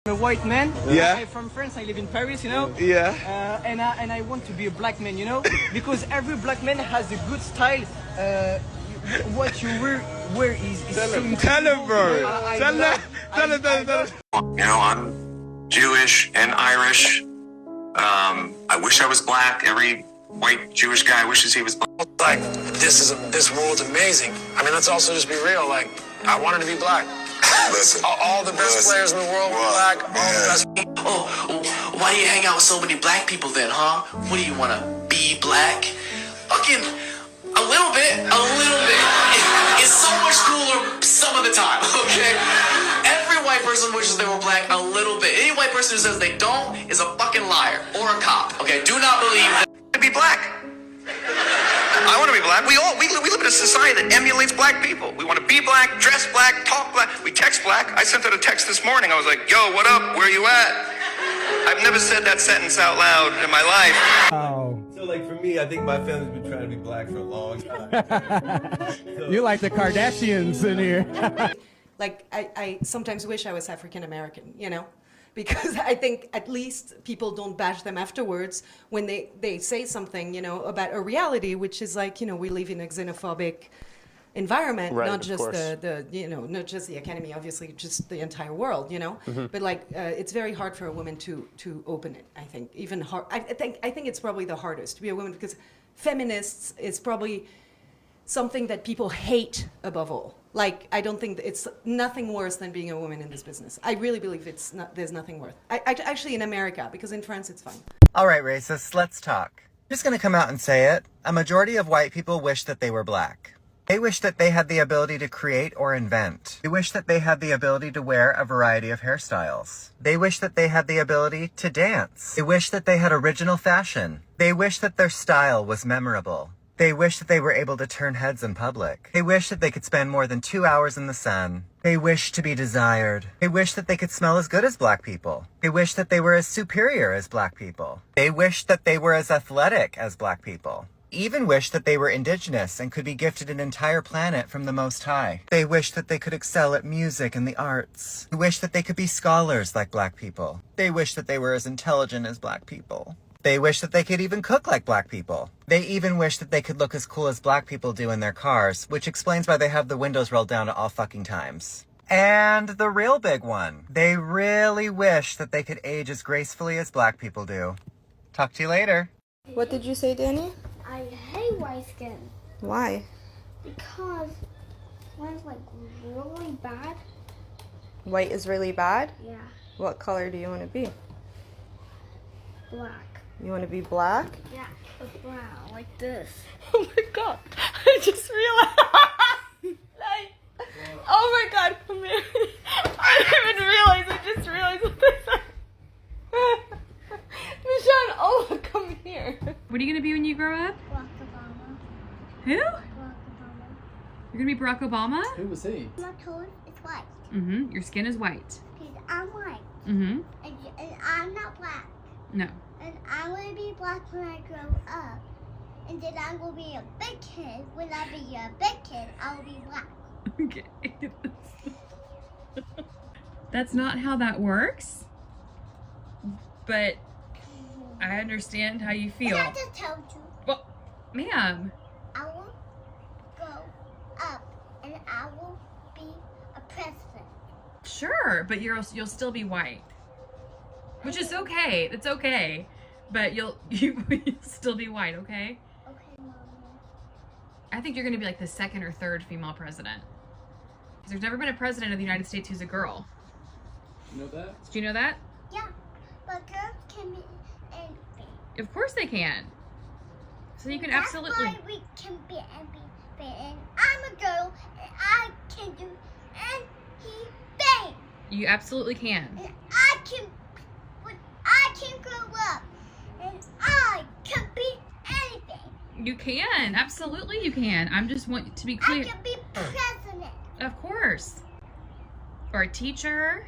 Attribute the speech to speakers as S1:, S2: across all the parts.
S1: I'm a white man.
S2: Yeah.
S1: I'm from France. I live in Paris, you know.
S2: Yeah.
S1: And I want to be a black man, you know, because every black man has a good style. What you wear is
S2: Tell him, bro. Tell him.
S3: You know, I'm Jewish and Irish. I wish I was black. Every white Jewish guy wishes he was black.
S4: Like, this world's amazing. I mean, let's also just be real. Like, I wanted to be black.
S5: Listen,
S4: all the best players in the world were black. All the best.
S6: Oh, why do you hang out with so many black people then, huh? What do you want to be black? Fucking a little bit. It's so much cooler some of the time, okay? Every white person wishes they were black a little bit. Any white person who says they don't is a fucking liar or a cop, okay? Do not believe that.
S3: To be black. I want to be black. We live in a society that emulates black people. We want to be black, dress black, talk black. We text black. I sent out a text this morning. I was like, yo, what up? Where you at? I've never said that sentence out loud in my life.
S1: Oh.
S2: So, like, for me, I think my family's been trying to be black for a long time.
S1: You like the Kardashians in here.
S7: Like, I sometimes wish I was African American, you know? Because I think at least people don't bash them afterwards when they say something, you know, about a reality, which is like, you know, we live in a xenophobic environment,
S8: Right,
S7: not
S8: of
S7: just
S8: course.
S7: the you know, not just the academy, obviously, just the entire world, you know. But like, it's very hard for a woman to open it. I think even hard. I think it's probably the hardest to be a woman because feminists is probably something that people hate above all. Like, I don't think it's nothing worse than being a woman in this business. I really believe there's nothing worse. Actually, in America, because in France it's fine.
S9: All right, racists, let's talk. I'm just going to come out and say it. A majority of white people wish that they were black. They wish that they had the ability to create or invent. They wish that they had the ability to wear a variety of hairstyles. They wish that they had the ability to dance. They wish that they had original fashion. They wish that their style was memorable. They wish that they were able to turn heads in public. They wish that they could spend more than 2 hours in the sun. They wish to be desired. They wish that they could smell as good as black people. They wish that they were as superior as black people. They wish that they were as athletic as black people. Even wish that they were indigenous and could be gifted an entire planet from the Most High. They wish that they could excel at music and the arts. They wish that they could be scholars like black people. They wish that they were as intelligent as black people. They wish that they could even cook like black people. They even wish that they could look as cool as black people do in their cars, which explains why they have the windows rolled down at all fucking times. And the real big one. They really wish that they could age as gracefully as black people do. Talk to you later.
S10: What did you say, Danny?
S11: I hate white skin
S10: Why?
S11: because one's like really bad.
S10: White is really bad?
S11: Yeah,
S10: What color do you want to be?
S11: black.
S10: You want to be black?
S11: Yeah, but brown, like this.
S10: Oh my god. I just realized. Like, oh my god, come here. I didn't even realize. I just realized what this is. Michonne, oh, come here.
S12: What are you going to be when you grow up?
S11: Barack Obama.
S12: Who?
S11: Barack Obama.
S12: You're going to be Barack Obama?
S1: Who was he?
S11: My color is white.
S12: Mm-hmm. Your skin is white.
S11: Because I'm white.
S12: Mm-hmm.
S11: And I'm not black.
S12: No.
S11: And I'm going to be black when I grow up. And then I'm going to be a big kid. When I be a big kid, I'll be black.
S12: Okay. That's not how that works. But I understand how you feel.
S11: And I just told you.
S12: Well, ma'am.
S11: I will go up and I will be a president.
S12: Sure, but you'll still be white. Which is okay. It's okay. But you'll still be white, okay?
S11: Okay, Mommy.
S12: I think you're going to be like the second or third female president. Because there's never been a president of the United States who's a girl.
S1: You know that?
S12: Did you know that?
S11: Yeah, but girls can be anything.
S12: Of course they can. So you can
S11: That's
S12: absolutely...
S11: why we can be anything. And I'm a girl and I can do anything.
S12: You absolutely can.
S11: And I can grow up and I can be anything.
S12: You can. Absolutely you can. I'm just want to be clear.
S11: I can be president.
S12: Of course. Or a teacher.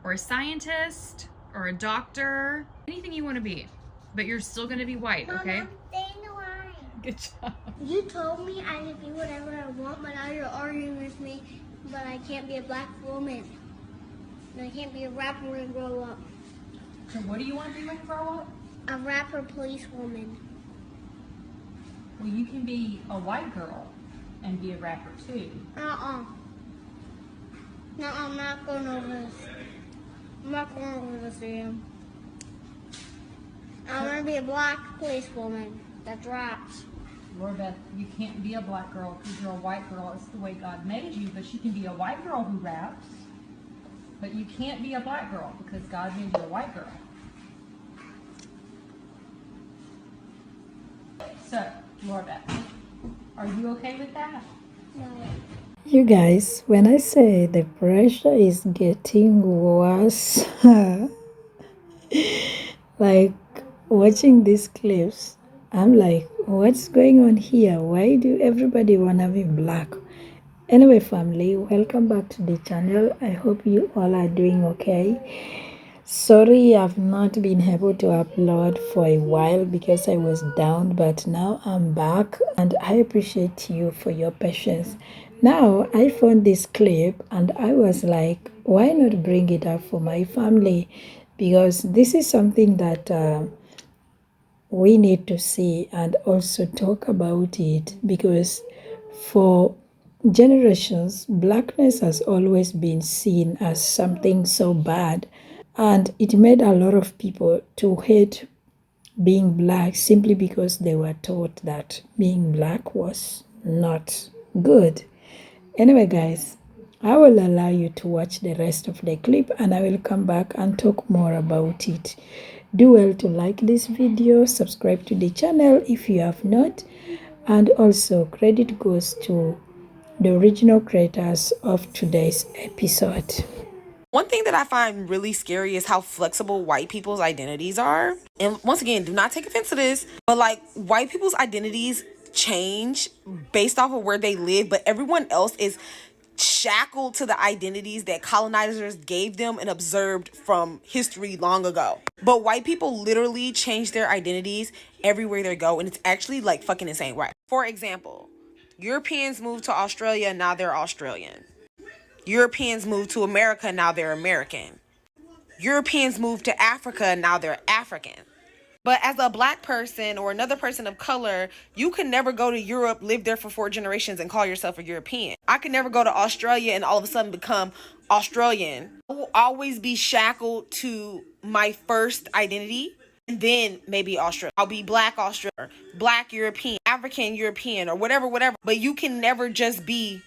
S12: Or a scientist. Or a doctor. Anything you want to be. But you're still going to be white, okay?
S11: Mama, stay in the line.
S12: Good job.
S11: You told me I can be whatever I want, but now you're arguing with me, but I can't be a black woman. And I can't be a rapper when I grow up.
S12: So what do you want to be when you grow up?
S11: A rapper policewoman.
S12: Well, you can be a white girl and be a rapper too.
S11: No, I'm not going over this. I'm not going over this again. I want to be a black policewoman that raps.
S12: Lord Beth, you can't be a black girl because you're a white girl. It's the way God made you, but you can be a white girl who raps. But you can't be a black girl because God made you a white girl. So, Lord Beth, are you okay with that?
S11: No.
S5: You guys, when I say the pressure is getting worse, like watching these clips, I'm like, what's going on here? Why do everybody wanna be black? Anyway, family, welcome back to the channel. I hope you all are doing okay. Sorry, I've not been able to upload for a while because I was down, but now I'm back and I appreciate you for your patience. Now, I found this clip and I was like, why not bring it up for my family? Because this is something that we need to see and also talk about it, because for generations, blackness has always been seen as something so bad, and it made a lot of people to hate being black simply because they were taught that being black was not good. Anyway, guys, I will allow you to watch the rest of the clip and I will come back and talk more about it. Do well to like this video, subscribe to the channel if you have not, and also credit goes to the original creators of today's episode.
S8: One thing that I find really scary is how flexible white people's identities are. And once again, do not take offense to this, but like white people's identities change based off of where they live, but everyone else is shackled to the identities that colonizers gave them and observed from history long ago. But white people literally change their identities everywhere they go, and it's actually like fucking insane, right? For example, Europeans moved to Australia, now they're Australian. Europeans moved to America, now they're American. Europeans moved to Africa, now they're African. But as a black person or another person of color, you can never go to Europe, live there for 4 generations and call yourself a European. I could never go to Australia and all of a sudden become Australian. I will always be shackled to my first identity and then maybe Australia. I'll be black Australian, black European, African European, or whatever. But you can never just be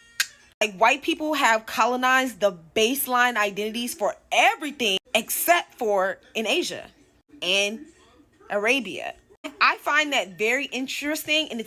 S8: like white people have colonized the baseline identities for everything except for in Asia and Arabia. I find that very interesting, and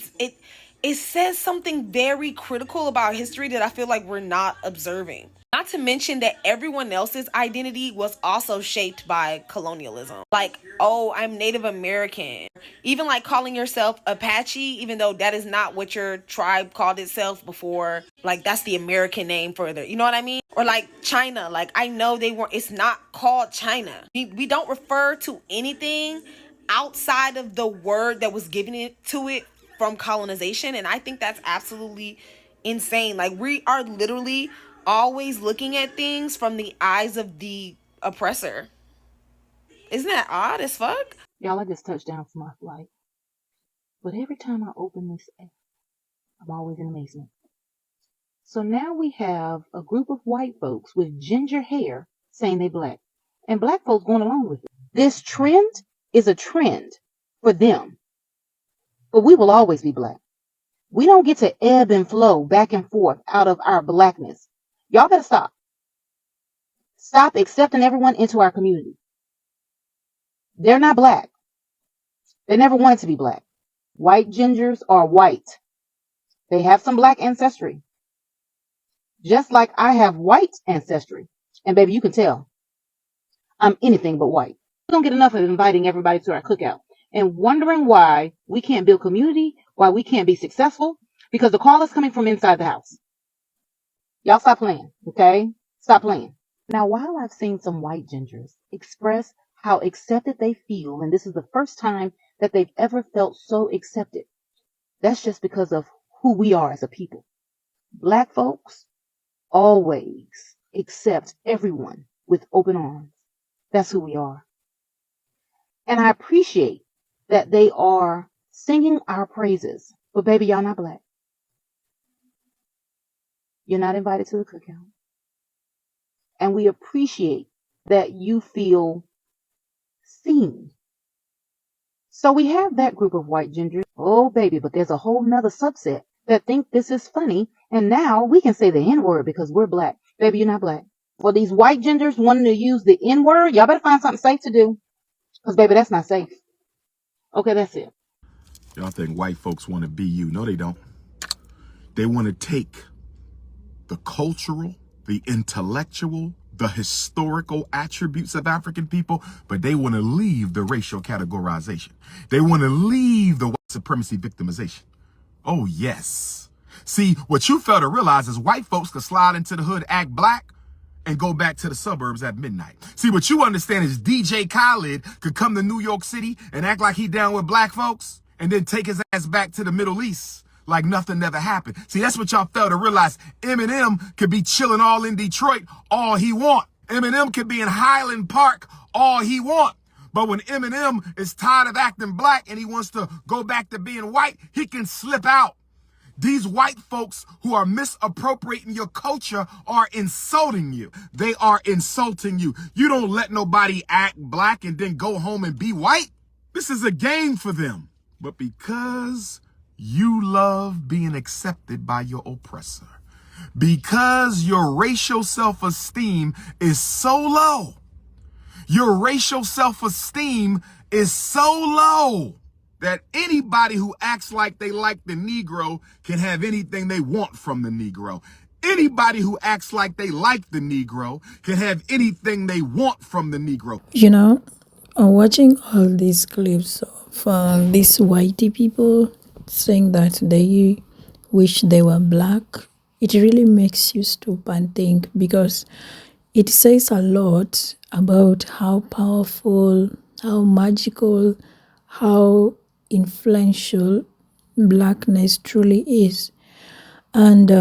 S8: it says something very critical about history that I feel like we're not observing. Not to mention that everyone else's identity was also shaped by colonialism. Like, oh, I'm Native American. Even like calling yourself Apache, even though that is not what your tribe called itself before. Like, that's the American name for the, you know what I mean? Or like China, like I know it's not called China. We don't refer to anything outside of the word that was given to it from colonization, and I think that's absolutely insane. Like, we are literally always looking at things from the eyes of the oppressor. Isn't that odd as fuck?
S13: Y'all, I just touched down from my flight, but every time I open this app, I'm always in amazement. So now we have a group of white folks with ginger hair saying they black, and black folks going along with it. This trend is a trend for them, but we will always be black. We don't get to ebb and flow back and forth out of our blackness. Y'all better stop. Stop accepting everyone into our community. They're not black. They never wanted to be black. White gingers are white. They have some black ancestry. Just like I have white ancestry. And baby, you can tell. I'm anything but white. We don't get enough of inviting everybody to our cookout and wondering why we can't build community, why we can't be successful, because the call is coming from inside the house. Y'all stop playing, okay? Stop playing. Now, while I've seen some white gingers express how accepted they feel, and this is the first time that they've ever felt so accepted, that's just because of who we are as a people. Black folks always accept everyone with open arms. That's who we are. And I appreciate that they are singing our praises. But baby, y'all not black. You're not invited to the cookout. And we appreciate that you feel seen. So we have that group of white gingers. Oh baby, but there's a whole nother subset that think this is funny. And now we can say the N-word because we're black. Baby, you're not black. Well, these white gingers wanting to use the N-word, y'all better find something safe to do. Because baby, that's not safe. Okay, that's it.
S14: Y'all think white folks want to be you. No, they don't. They want to take the cultural, the intellectual, the historical attributes of African people, but they want to leave the racial categorization. They want to leave the white supremacy victimization. Oh, yes. See, what you fail to realize is white folks could slide into the hood, act black, and go back to the suburbs at midnight. See, what you understand is DJ Khaled could come to New York City and act like he down with black folks and then take his ass back to the Middle East like nothing never happened. See, that's what y'all fail to realize. Eminem could be chilling all in Detroit all he want. Eminem could be in Highland Park all he want. But when Eminem is tired of acting black and he wants to go back to being white, he can slip out. These white folks who are misappropriating your culture are insulting you. They are insulting you. You don't let nobody act black and then go home and be white. This is a game for them. But because you love being accepted by your oppressor, because your racial self-esteem is so low, your racial self-esteem is so low that anybody who acts like they like the Negro can have anything they want from the Negro. Anybody who acts like they like the Negro can have anything they want from the Negro.
S5: You know, watching all these clips of these whitey people saying that they wish they were black, it really makes you stop and think, because it says a lot about how powerful, how magical, how influential blackness truly is. And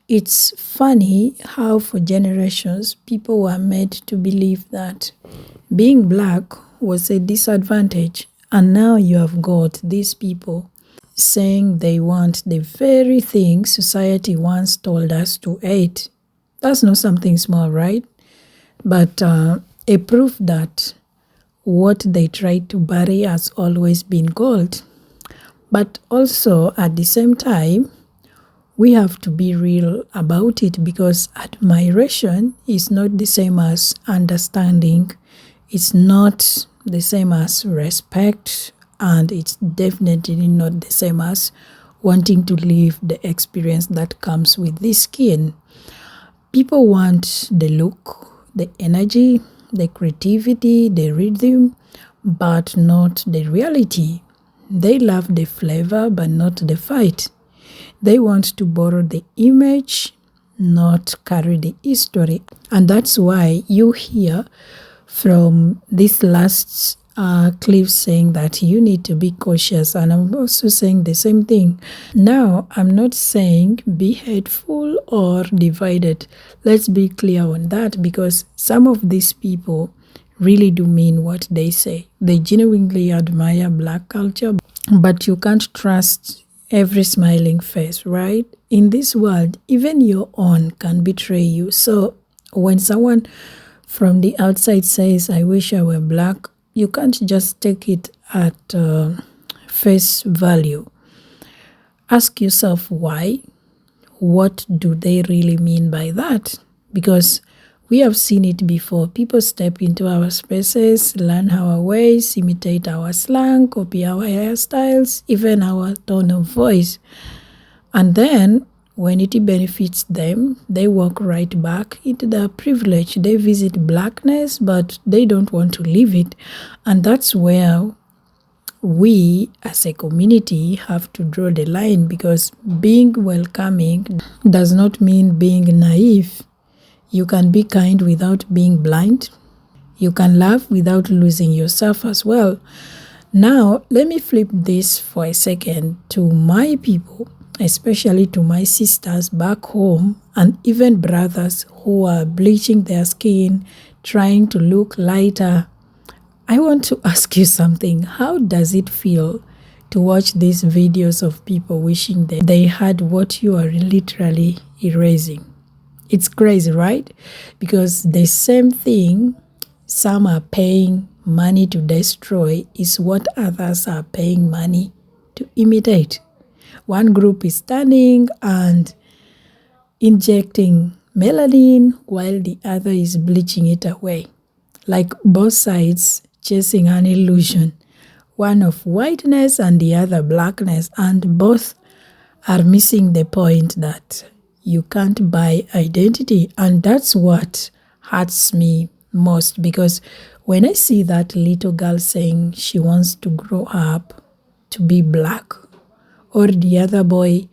S5: it's funny how for generations people were made to believe that being black was a disadvantage, and now you have got these people saying they want the very thing society once told us to hate. That's not something small, right? But a proof that what they tried to bury has always been gold. But also at the same time, we have to be real about it, because admiration is not the same as understanding. It's not the same as respect, and it's definitely not the same as wanting to live the experience that comes with this skin. People want the look, the energy, the creativity, the rhythm, but not the reality. They love the flavor, but not the fight. They want to borrow the image, not carry the history. And that's why you hear from this last clip saying that you need to be cautious, and I'm also saying the same thing. Now, I'm not saying be hateful or divided. Let's be clear on that, because some of these people really do mean what they say. They genuinely admire black culture, but you can't trust every smiling face, right? In this world, even your own can betray you. So when someone from the outside says, I wish I were black, you can't just take it at face value. Ask yourself why. What do they really mean by that? Because we have seen it before. People step into our spaces, learn our ways, imitate our slang, copy our hairstyles, even our tone of voice. And then, when it benefits them, they walk right back into their privilege. They visit blackness, but they don't want to leave it. And that's where we as a community have to draw the line, because being welcoming does not mean being naive. You can be kind without being blind. You can laugh without losing yourself as well. Now, let me flip this for a second to my people, especially to my sisters back home, and even brothers who are bleaching their skin, trying to look lighter. I want to ask you something. How does it feel to watch these videos of people wishing that they had what you are literally erasing? It's crazy, right? Because the same thing some are paying money to destroy is what others are paying money to imitate. One group is standing and injecting melanin while the other is bleaching it away. Like both sides chasing an illusion, one of whiteness and the other blackness, and both are missing the point that you can't buy identity. And that's what hurts me most, because when I see that little girl saying she wants to grow up to be black, or the other boy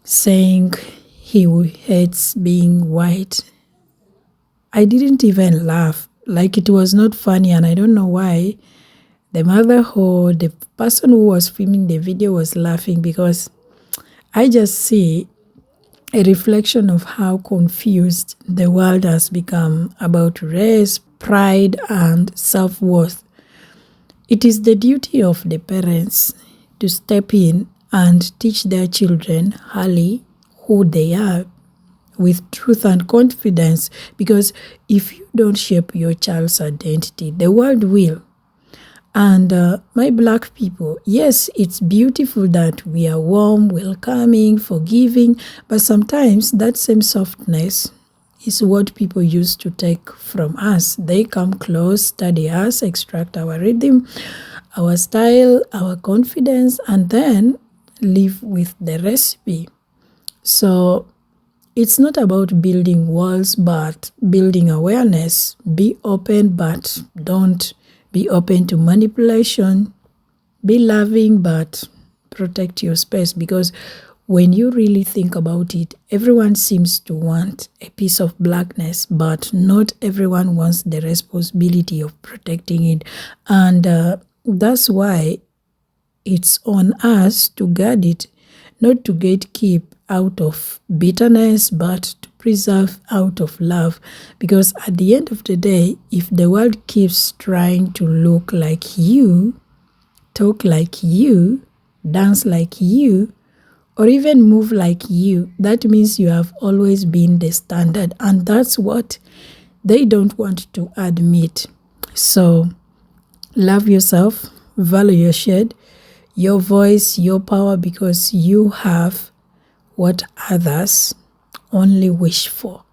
S5: saying he hates being white, I didn't even laugh. Like, it was not funny, and I don't know why the mother or the person who was filming the video was laughing, because I just see a reflection of how confused the world has become about race, pride, and self-worth. It is the duty of the parents to step in and teach their children early who they are, with truth and confidence, because if you don't shape your child's identity, the world will. And my black people, yes, it's beautiful that we are warm, welcoming, forgiving, but sometimes that same softness is what people used to take from us. They come close, study us, extract our rhythm, our style, our confidence, and then live with the recipe. So it's not about building walls, but building awareness. Be open, but don't be open to manipulation. Be loving, but protect your space, because when you really think about it, everyone seems to want a piece of blackness, but not everyone wants the responsibility of protecting it. And that's why it's on us to guard it, not to gatekeep out of bitterness, but to preserve out of love. Because at the end of the day, if the world keeps trying to look like you, talk like you, dance like you, or even move like you, that means you have always been the standard, and that's what they don't want to admit. So love yourself, value your shade, your voice, your power, because you have what others only wish for.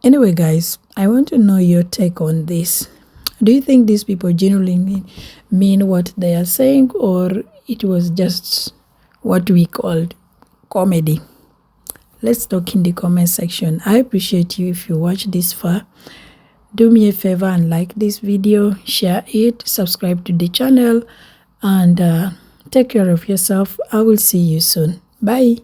S5: Anyway, guys, I want to know your take on this. Do you think these people genuinely mean what they are saying, or it was just what we called comedy? Let's talk in the comment section. I appreciate you if you watch this far. Do me a favor and like this video, share it, subscribe to the channel, and take care of yourself. I will see you soon. Bye.